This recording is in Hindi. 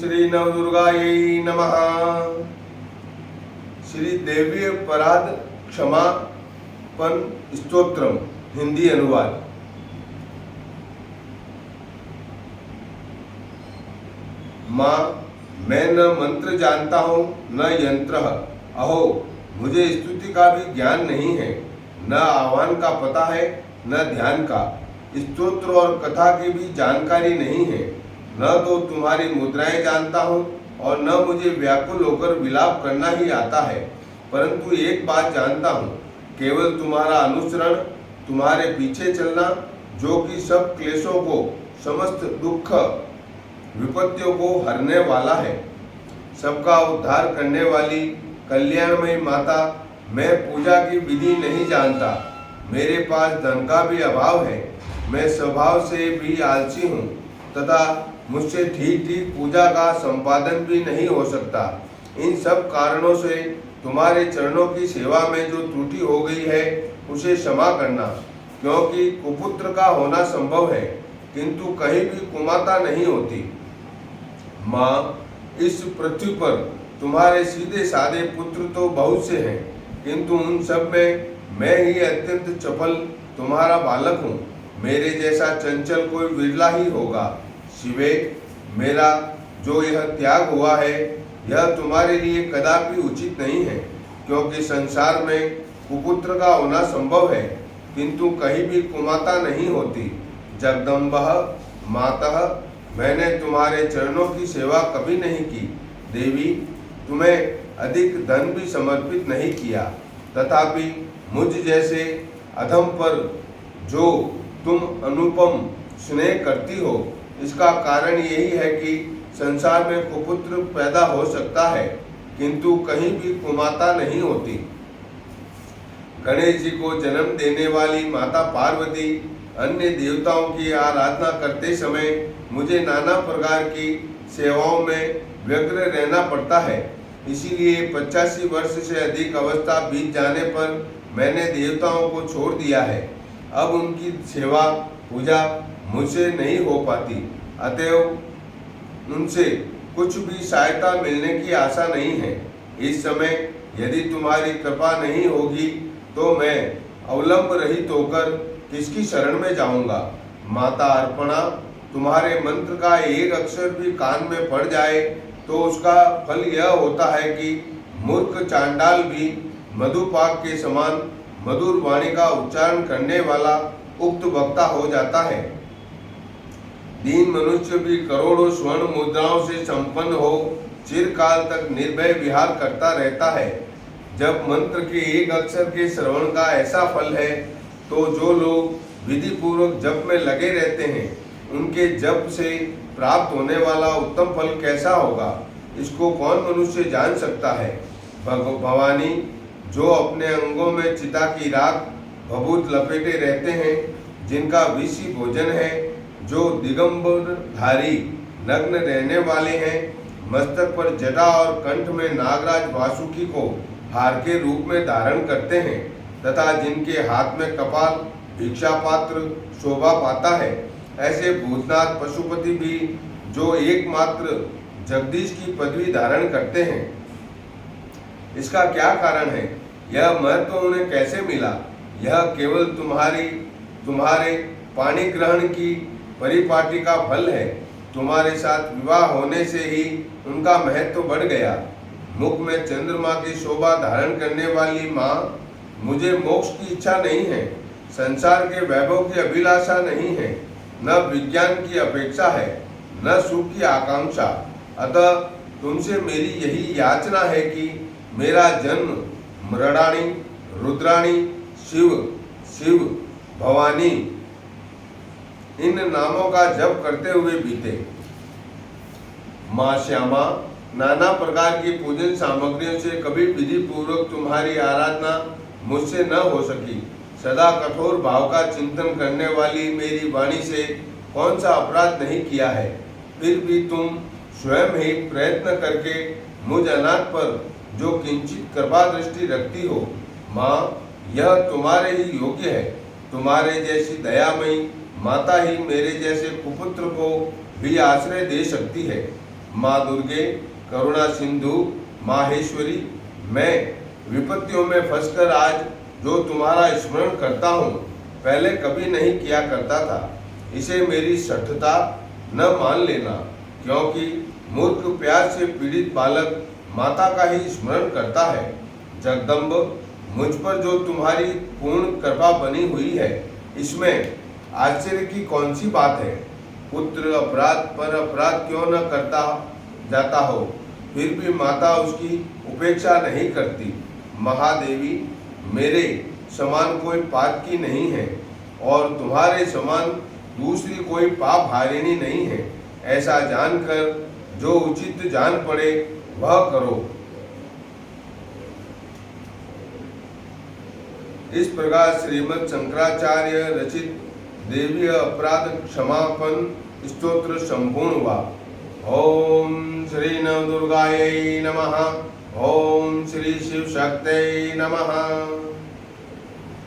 श्री नवदुर्गायै नमः। श्री देवी अपराध क्षमापन स्तोत्रम हिंदी अनुवाद। माँ, मैं न मंत्र जानता हूँ न यंत्र। अहो, मुझे स्तुति का भी ज्ञान नहीं है, न आह्वान का पता है न ध्यान का। स्तोत्र और कथा की भी जानकारी नहीं है। न तो तुम्हारी मुद्राएं जानता हूँ और न मुझे व्याकुल होकर विलाप करना ही आता है। परंतु एक बात जानता हूँ, केवल तुम्हारा अनुसरण, तुम्हारे पीछे चलना, जो कि सब क्लेशों को, समस्त दुख विपत्तियों को हरने वाला है, सबका उद्धार करने वाली कल्याणमयी माता। मैं पूजा की विधि नहीं जानता, मेरे पास धन का भी अभाव है, मैं स्वभाव से भी आलसी हूँ तथा मुझसे ठीक ठीक पूजा का संपादन भी नहीं हो सकता। इन सब कारणों से तुम्हारे चरणों की सेवा में जो त्रुटि हो गई है उसे क्षमा करना, क्योंकि कुपुत्र का होना संभव है किंतु कहीं भी कुमाता नहीं होती। माँ, इस पृथ्वी पर तुम्हारे सीधे साधे पुत्र तो बहुत से हैं, किंतु उन सब में मैं ही अत्यंत चपल तुम्हारा बालक हूँ। मेरे जैसा चंचल कोई विरला ही होगा। शिवे, मेरा जो यह त्याग हुआ है यह तुम्हारे लिए कदापि उचित नहीं है, क्योंकि संसार में कुपुत्र का होना संभव है किंतु कहीं भी कुमाता नहीं होती। जगदम्बः मातः, मैंने तुम्हारे चरणों की सेवा कभी नहीं की। देवी, तुम्हें अधिक धन भी समर्पित नहीं किया, तथापि मुझ जैसे अधम पर जो तुम अनुपम स्नेह करती हो, इसका कारण यही है कि संसार में कुपुत्र पैदा हो सकता है किंतु कहीं भी कुमाता नहीं होती। गणेश जी को जन्म देने वाली माता पार्वती, अन्य देवताओं की आराधना करते समय मुझे नाना प्रकार की सेवाओं में व्यग्र रहना पड़ता है। इसीलिए 85 वर्ष से अधिक अवस्था बीत जाने पर मैंने देवताओं को छोड़ दिया है। अब उनकी सेवा पूजा मुझसे नहीं हो पाती, अतएव उनसे कुछ भी सहायता मिलने की आशा नहीं है। इस समय यदि तुम्हारी कृपा नहीं होगी तो मैं अवलंब रहित होकर किसकी शरण में जाऊंगा। माता अर्पणा, तुम्हारे मंत्र का एक अक्षर भी कान में पड़ जाए तो उसका फल यह होता है कि मूर्ख चांडाल भी मधुपाक के समान मधुर वाणी का उच्चारण करने वाला उक्त वक्ता हो जाता है। दीन मनुष्य भी करोड़ों स्वर्ण मुद्राओं से संपन्न हो चिरकाल तक निर्भय विहार करता रहता है। जब मंत्र के एक अक्षर के श्रवण का ऐसा फल है तो जो लोग विधि पूर्वक जप में लगे रहते हैं उनके जप से प्राप्त होने वाला उत्तम फल कैसा होगा, इसको कौन मनुष्य जान सकता है। भवानी, जो अपने अंगों में चिता की राख भभूत लपेटे रहते हैं, जिनका विषि भोजन है, जो दिगंबरधारी नग्न रहने वाले हैं, मस्तक पर जटा और कंठ में नागराज वासुकी को हार के रूप में धारण करते हैं तथा जिनके हाथ में कपाल भिक्षा पात्र शोभा पाता है, ऐसे भूतनाथ पशुपति भी जो एकमात्र जगदीश की पदवी धारण करते हैं। इसका क्या कारण है? यह महत्व उन्हें कैसे मिला? यह केवल तुम्हारे पाणी ग्रहण की परिपाटी का फल है। तुम्हारे साथ विवाह होने से ही उनका महत्व बढ़ गया। मुख में चंद्रमा की शोभा धारण करने वाली माँ, मुझे मोक्ष की इच्छा नहीं है, संसार के वैभव की अभिलाषा नहीं है, न विज्ञान की अपेक्षा है, न सुख की आकांक्षा। अतः तुमसे मेरी यही याचना है कि मेरा जन्म मृडाणी, रुद्राणी, शिव, शिव, भवानी इन नामों का जप करते हुए बीते। माँ श्यामा, नाना प्रकार की पूजन सामग्रियों से कभी विधि पूर्वक तुम्हारी आराधना मुझसे न हो सकी। सदा कठोर भाव का चिंतन करने वाली मेरी वाणी से कौन सा अपराध नहीं किया है, फिर भी तुम स्वयं ही प्रयत्न करके मुझ अनाथ पर जो किंचित कृपा दृष्टि रखती हो। माँ, यह तुम्हारे ही योग्य है। तुम्हारे जैसी दयामयी माता ही मेरे जैसे कुपुत्र को भी आश्रय दे सकती है। माँ दुर्गे, करुणा सिंधु, माहेश्वरी, मैं विपत्तियों में फंसकर आज जो तुम्हारा स्मरण करता हूँ, पहले कभी नहीं किया करता था। इसे मेरी शठता न मान लेना, क्योंकि मूर्ख प्यार से पीड़ित बालक माता का ही स्मरण करता है। जगदम्ब, मुझ पर जो तुम्हारी पूर्ण कृपा बनी हुई है, इसमें आश्चर्य की कौन सी बात है। पुत्र अपराध पर अपराध क्यों न करता जाता हो, फिर भी माता उसकी उपेक्षा नहीं करती। महादेवी, मेरे समान कोई पाप की नहीं है और तुम्हारे समान दूसरी कोई पाप हारिणी नहीं है। ऐसा जानकर जो उचित जान पड़े वह करो। इस प्रकार श्रीमद् शंकराचार्य रचित देवी अपराध क्षमापन स्तोत्र संपूर्ण हुआ। ओम श्री नवदुर्गायै नमः। ओम श्री शिव शक्त्यै नमः।